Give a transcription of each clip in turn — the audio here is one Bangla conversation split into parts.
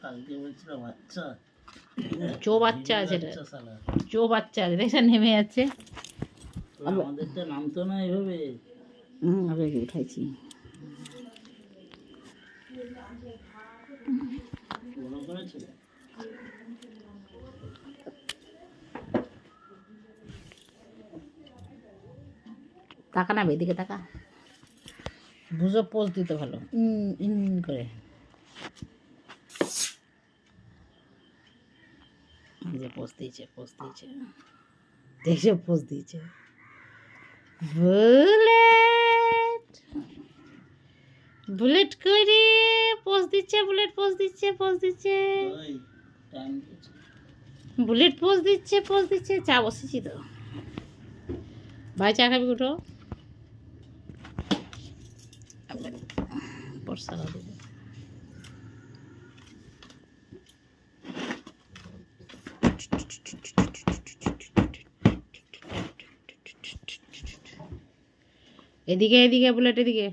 কালকে বলছিল বাচ্চা চো বাচ্চা আছে রে, চো বাচ্চা আছে, দেখছেন নেমে যাচ্ছে। আমাদেরটা নামতো না এইভাবে। আগে উঠাইছি। বড় করেছিল তাকা না, এদিকে তাকা, বুঝো পোজ দিতে ভালো করে। এই যে পোজ দিয়েছে, পোজ দিয়েছে, দেখছো পোজ দিয়েছে। বুলেট, বুলেট করে পোজ দিচ্ছে, বুলেট পোজ দিচ্ছে, পোজ দিচ্ছে, বুলেট পোজ দিচ্ছে, পোজ দিচ্ছে। চা বসেছি তো, ভাই চা খাবি? উঠো, বর্ষা দেবে। এদিকে এদিকে, বুলেট এদিকে।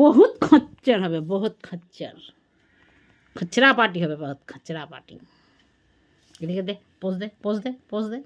বহুত খচ্চর হবে, বহুত খচ্চর, খচরা পার্টি হবে, বহুত খচরা পার্টি। এদিকে দে, পোজ দে, পোজ দে, পোজ দে।